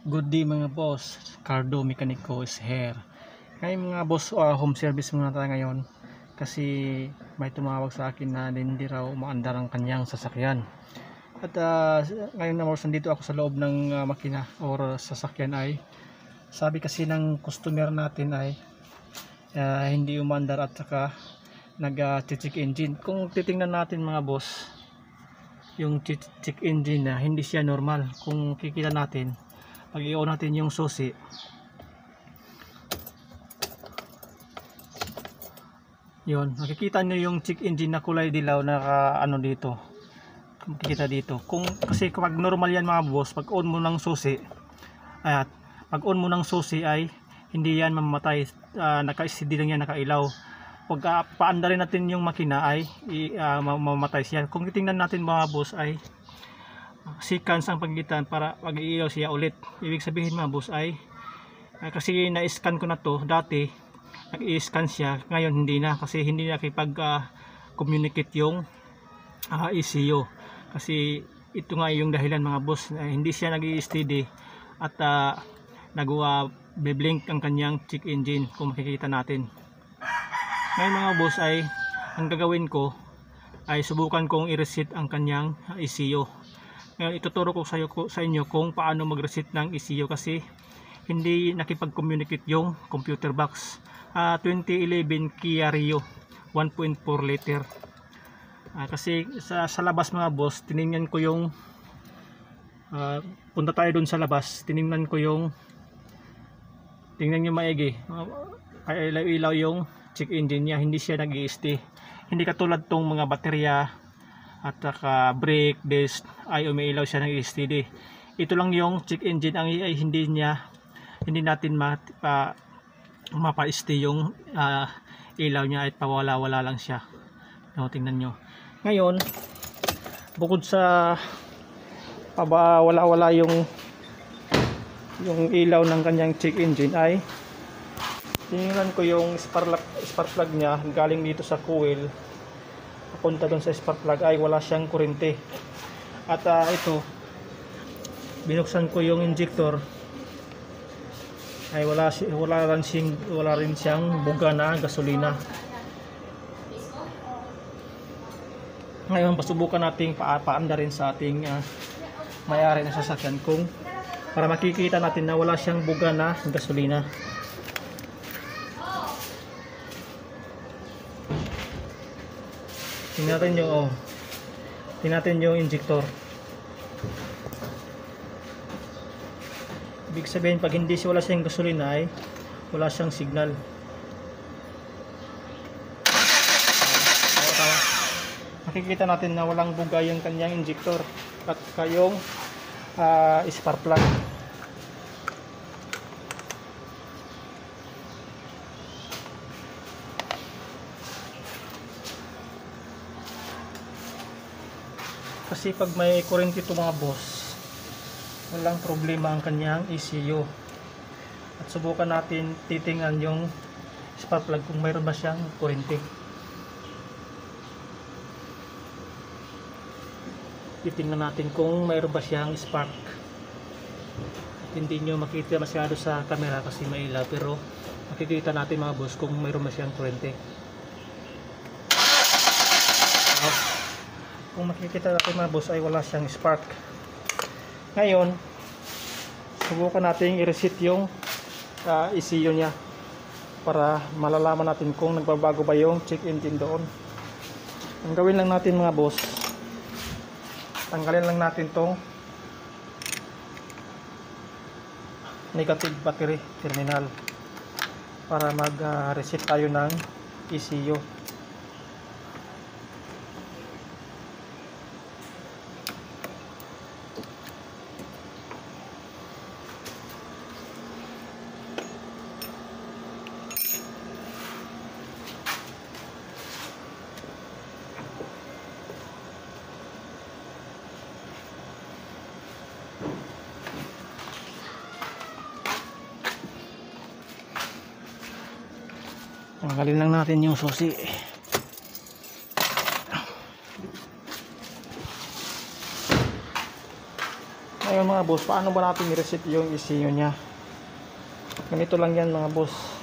Good day mga boss, Cardo Mecanico is here. Ngayon mga boss, home service muna tayo ngayon kasi may tumawag sa akin na hindi raw umaandar ang kanyang sasakyan. At ngayon na boss, nandito ako sa loob ng makina or sasakyan ay sabi kasi ng customer natin ay hindi umaandar at saka nag-check engine. Kung titingnan natin mga boss, yung check engine na hindi siya normal. Kung kikita natin, pag i-on natin yung susi, yun, makikita nyo yung check engine na kulay dilaw na ano dito, makikita dito. Kasi kapag normal yan mga boss, pag on mo ng susi, pag on mo ng susi ay hindi yan mamamatay, naka-steady lang yan, nakailaw. Pag paandarin natin yung makina ay mamamatay siya. Kung titingnan natin mga boss ay seconds ang pagitan para mag-iilaw siya ulit. Ibig sabihin mga boss ay kasi na-scan ko na to dati, nag-i-scan siya, ngayon hindi na, kasi hindi nakipag-communicate yung ECU. Kasi ito nga yung dahilan mga boss, hindi siya nag-i-steady at nag-blink ang kanyang check engine kung makikita natin. Ngayon mga boss ay ang gagawin ko ay subukan kong i-reset ang kanyang ECU. Ngayon ituturo ko sa inyo kung paano mag-reset ng ECU kasi hindi nakipag-communicate yung computer box. 2011 Kia Rio 1.4 liter. Kasi sa labas mga boss, tiningnan ko yung punta tayo dun sa labas, tiningnan ko yung tingnan nyo maigi, ay ilaw yung check engine niya, hindi siya nag-i-stay. Hindi katulad tong mga baterya at saka brake disc ay umiilaw siya ng steady. Ito lang yung check engine ang ay hindi natin mapa-stay yung ilaw niya, ay pawala-wala lang siya. Tingnan nyo. Ngayon, bukod sa wala-wala yung ilaw ng kanyang check engine ay tingnan ko yung spark plug niya galing dito sa coil papunta doon sa spark plug ay wala siyang kuryente. At ito, binuksan ko yung injector ay wala rin siyang buga na gasolina. Ngayon pasubukan nating paanda rin sa ating may-ari ng sasakyan para makikita natin na wala siyang buga na gasolina. Tingnan natin yung injector. Ibig sabihin pag wala siyang gasolina ay wala siyang signal. Makikita natin na walang buga yung kanyang injector at kayong spark plug. Kasi pag may kuryente ito mga boss, walang problema ang kanyang ECU. At subukan natin titingnan yung spark plug kung mayroon ba siyang kuryente. Titingnan natin kung mayroon ba siyang spark. At hindi nyo makita masyado sa camera kasi mailaw, pero makikita natin mga boss kung mayroon ba siyang kuryente. Kung makikita natin mga boss ay wala siyang spark. Ngayon subukan natin i-reset yung ECU niya para malalaman natin kung nagbabago ba yung check engine doon. Ang gawin lang natin mga boss, tanggalin lang natin tong negative battery terminal para mag-reset tayo ng ECU. Tanggalin lang natin yung susi. Ngayon mga boss, paano ba natin i-reset yung ECU nya? Ganito lang yan mga boss.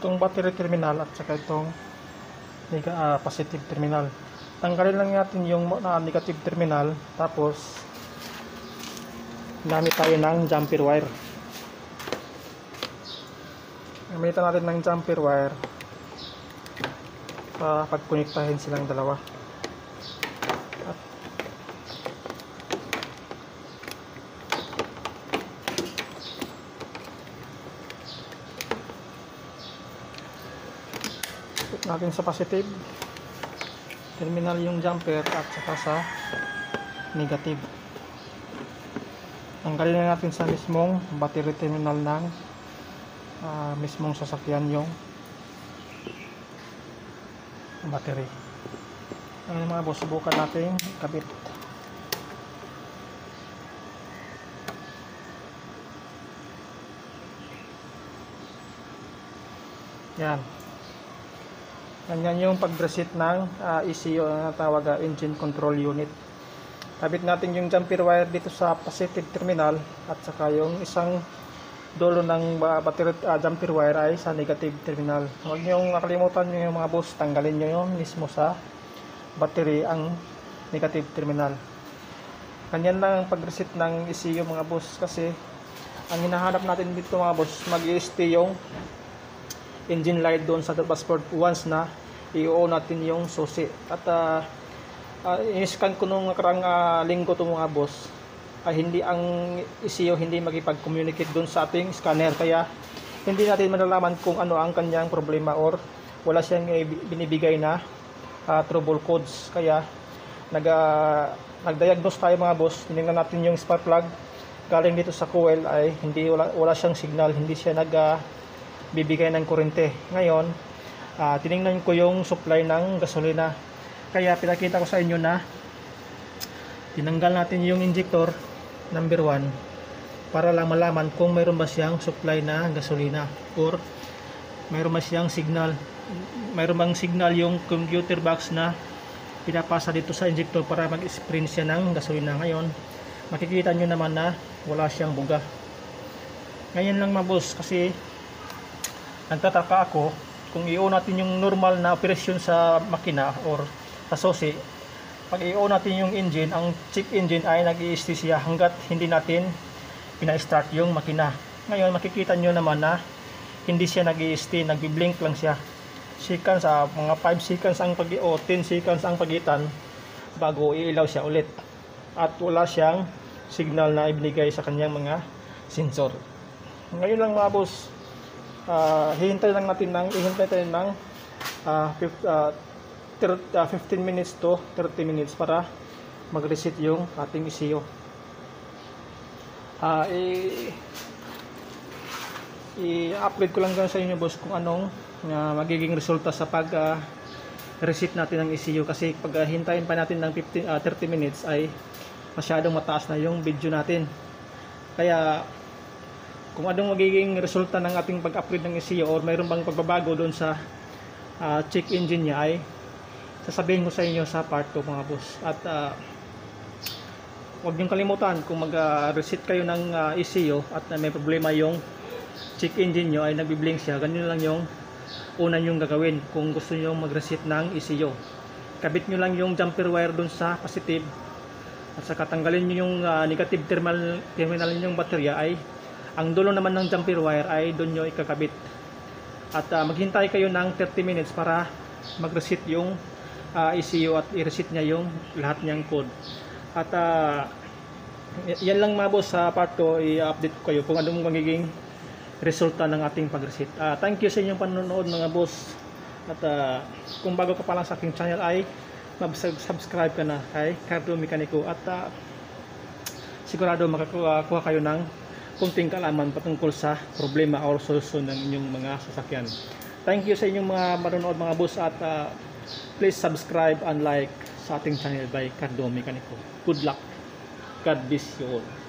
Itong battery terminal at saka itong positive terminal. Tanggalin lang natin yung negative terminal, tapos gamit tayo ng jumper wire. Gamitan natin ng jumper wire para pagkonektahin silang dalawa. Put natin sa positive terminal yung jumper at saka sa negative. Tanggalin na natin sa mismong battery terminal ng mismong sasakyan yung battery. Ngayon mga boss, subukan natin kabit. Yan. Ganyan yung pag-reset ng ECU na tawag engine control unit. Kabit natin yung jumper wire dito sa positive terminal at saka yung isang dulo ng battery jumper wire ay sa negative terminal. Huwag nyo nakalimutan yung mga boss, tanggalin nyo yung mismo sa battery ang negative terminal. Ganyan lang ang pag-reset ng ECU mga boss, kasi ang hinahanap natin dito mga boss, mag-i-stay yung engine light doon sa dashboard once na i-on natin yung susi. At in-scan ko nung nakarang linggo to mga boss, hindi ang ECU hindi makipag-communicate doon sa ating scanner, kaya hindi natin malalaman kung ano ang kanyang problema or wala siyang binibigay na trouble codes. Kaya nag-diagnose tayo mga boss. Tinignan natin yung spark plug galing dito sa coil ay wala siyang signal, hindi siya bibigay ng kuryente. Ngayon, tiningnan ko yung supply ng gasolina. Kaya pinakita ko sa inyo na tinanggal natin yung injector number 1 para lang malaman kung mayroon ba siyang supply na gasolina or mayroon ba siyang signal. Mayroon bang signal yung computer box na pinapasa dito sa injector para mag-sprint siya ng gasolina. Ngayon, makikita nyo naman na wala siyang buga. Ngayon lang mga boss, kasi nagtataka ako kung i-on natin yung normal na operasyon sa makina or sa susi. Pag i-on natin yung engine, ang check engine ay nag-i-stay siya hanggat hindi natin pina-start yung makina. Ngayon makikita nyo naman na hindi siya nag-i-stay, nag-blink lang siya. Seconds, mga 5 seconds ang o 10 seconds ang pagitan bago iilaw siya ulit. At wala siyang signal na ibinigay sa kanyang mga sensor. Ngayon lang mga boss, hihintay tayo ng 15 minutes to 30 minutes para mag-reset yung ating ECU. I-upload ko lang sa inyo boss kung anong magiging resulta sa pag-reset natin ng ECU, kasi pag hintayin pa natin ng 30 minutes ay masyadong mataas na yung video natin. Kaya kung anong magiging resulta ng ating pag-upgrade ng ECU or mayroon bang pagbabago doon sa check engine niya ay sasabihin ko sa inyo sa part 2 mga boss. At huwag niyong kalimutan, kung mag-reset kayo ng ECU at may problema yung check engine nyo ay nagbiblink siya, ganyan lang yung una nyong gagawin kung gusto nyo mag-reset ng ECU. Kabit nyo lang yung jumper wire doon sa positive at saka tanggalin nyo yung negative terminal yung baterya, ay ang dulo naman ng jumper wire ay doon nyo ikakabit. At maghintay kayo ng 30 minutes para mag-reset yung ECU at i-reset niya yung lahat niyang code. At yan lang mga boss, sa part 2 i-update ko kayo kung anong magiging resulta ng ating pag-reset. Thank you sa inyong panonood mga boss. At kung bago ka pa lang sa aking channel ay mag-subscribe ka na kay Cardo Mekaniko at sigurado makakuha kayo ng kunting kaalaman patungkol sa problema o solusyon ng inyong mga sasakyan. Thank you sa inyong mga manonood mga boss at please subscribe and like sa ating channel by Cardo Mecanico. Good luck. God bless you all.